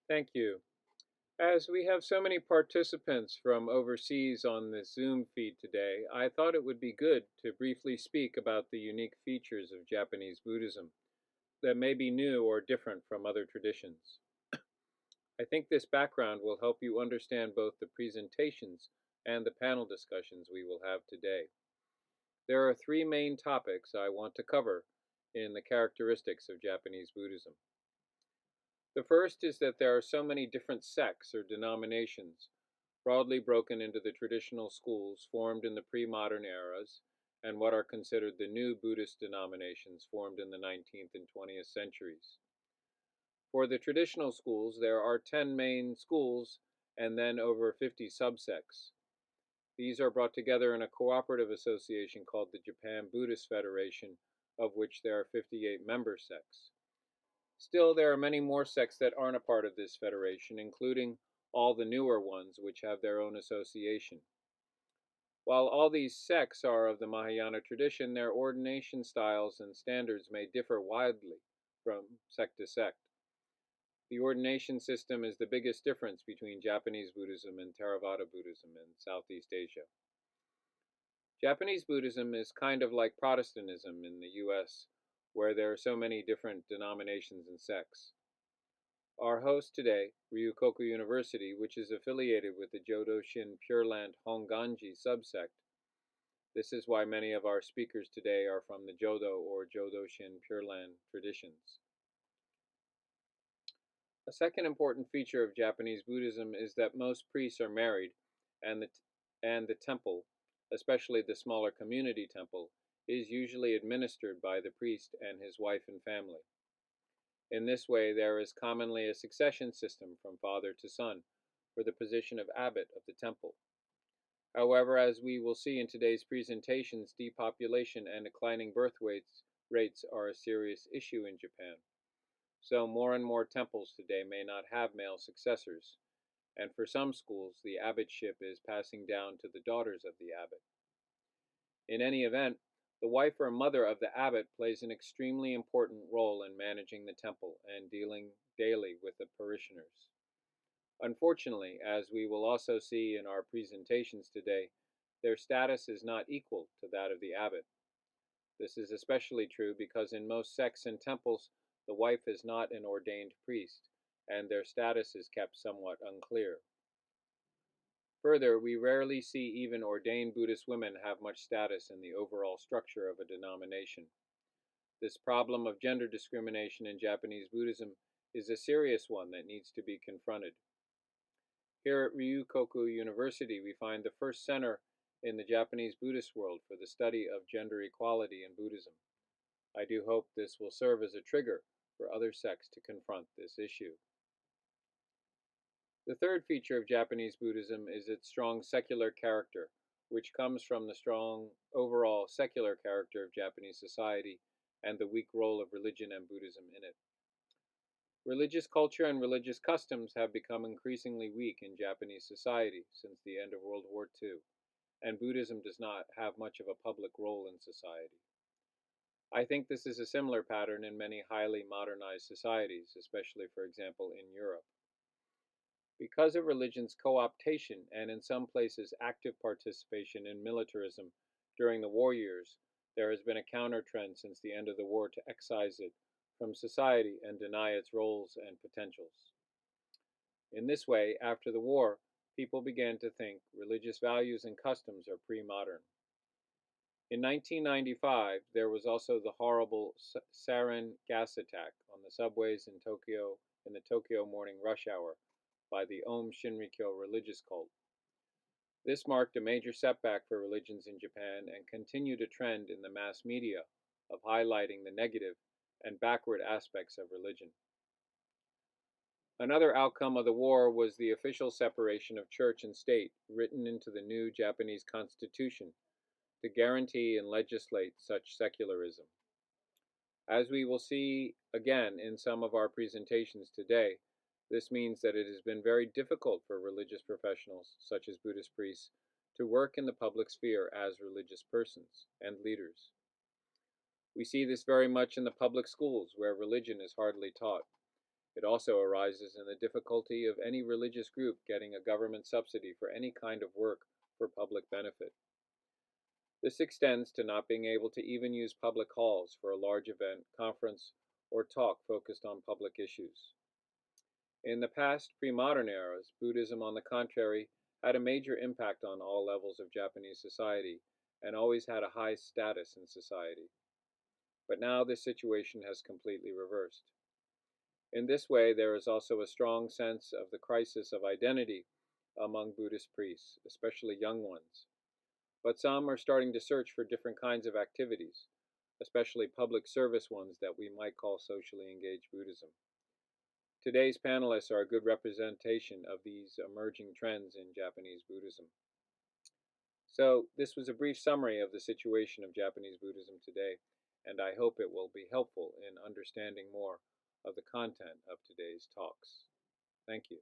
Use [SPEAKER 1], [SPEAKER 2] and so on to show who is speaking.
[SPEAKER 1] Thank you. As we have so many participants from overseas on this Zoom feed today, I thought it would be good to briefly speak about the unique features of Japanese Buddhism that may be new or different from other traditions. I think this background will help you understand both the presentations and the panel discussions we will have today. There are three main topics I want to cover in the characteristics of Japanese Buddhism. The first is that there are so many different sects or denominations, broadly broken into the traditional schools formed in the pre-modern eras and what are considered the new Buddhist denominations formed in the 19th and 20th centuries. For the traditional schools, there are 10 main schools and then over 50 subsects. These are brought together in a cooperative association called the Japan Buddhist Federation, of which there are 58 member sects. Still, there are many more sects that aren't a part of this federation, including all the newer ones, which have their own association. While all these sects are of the Mahayana tradition, their ordination styles and standards may differ widely from sect to sect. The ordination system is the biggest difference between Japanese Buddhism and Theravada Buddhism in Southeast Asia. Japanese Buddhism is kind of like Protestantism in the US, where there are so many different denominations and sects. Our host today, Ryukoku University, which is affiliated with the Jodoshin Pure Land Honganji subsect. This is why many of our speakers today are from the Jodo or Jodoshin Pure Land traditions. A second important feature of Japanese Buddhism is that most priests are married, and the temple, especially the smaller community temple, is usually administered by the priest and his wife and family. In this way, there is commonly a succession system from father to son for the position of abbot of the temple. However, as we will see in today's presentations, depopulation and declining birth rates are a serious issue in Japan. So more and more temples today may not have male successors, and for some schools, the abbotship is passing down to the daughters of the abbot. In any event, the wife or mother of the abbot plays an extremely important role in managing the temple and dealing daily with the parishioners. Unfortunately, as we will also see in our presentations today, their status is not equal to that of the abbot. This is especially true because in most sects and temples, the wife is not an ordained priest, and their status is kept somewhat unclear. Further, we rarely see even ordained Buddhist women have much status in the overall structure of a denomination. This problem of gender discrimination in Japanese Buddhism is a serious one that needs to be confronted. Here at Ryukoku University, we find the first center in the Japanese Buddhist world for the study of gender equality in Buddhism. I do hope this will serve as a trigger for other sects to confront this issue. The third feature of Japanese Buddhism is its strong secular character, which comes from the strong overall secular character of Japanese society and the weak role of religion and Buddhism in it. Religious culture and religious customs have become increasingly weak in Japanese society since the end of World War II, and Buddhism does not have much of a public role in society. I think this is a similar pattern in many highly modernized societies, especially, for example, in Europe. Because of religion's co-optation and in some places active participation in militarism during the war years, there has been a counter-trend since the end of the war to excise it from society and deny its roles and potentials. In this way, after the war, people began to think religious values and customs are pre-modern. In 1995, there was also the horrible sarin gas attack on the subways in Tokyo in the Tokyo morning rush hour by the Om Shinrikyo religious cult. This marked a major setback for religions in Japan and continued a trend in the mass media of highlighting the negative and backward aspects of religion. Another outcome of the war was the official separation of church and state written into the new Japanese constitution to guarantee and legislate such secularism. As we will see again in some of our presentations today, this means that it has been very difficult for religious professionals, such as Buddhist priests, to work in the public sphere as religious persons and leaders. We see this very much in the public schools, where religion is hardly taught. It also arises in the difficulty of any religious group getting a government subsidy for any kind of work for public benefit. This extends to not being able to even use public halls for a large event, conference, or talk focused on public issues. In the past pre-modern eras, Buddhism, on the contrary, had a major impact on all levels of Japanese society and always had a high status in society. But now this situation has completely reversed. In this way, there is also a strong sense of the crisis of identity among Buddhist priests, especially young ones. But some are starting to search for different kinds of activities, especially public service ones that we might call socially engaged Buddhism. Today's panelists are a good representation of these emerging trends in Japanese Buddhism. So, this was a brief summary of the situation of Japanese Buddhism today, and I hope it will be helpful in understanding more of the content of today's talks. Thank you.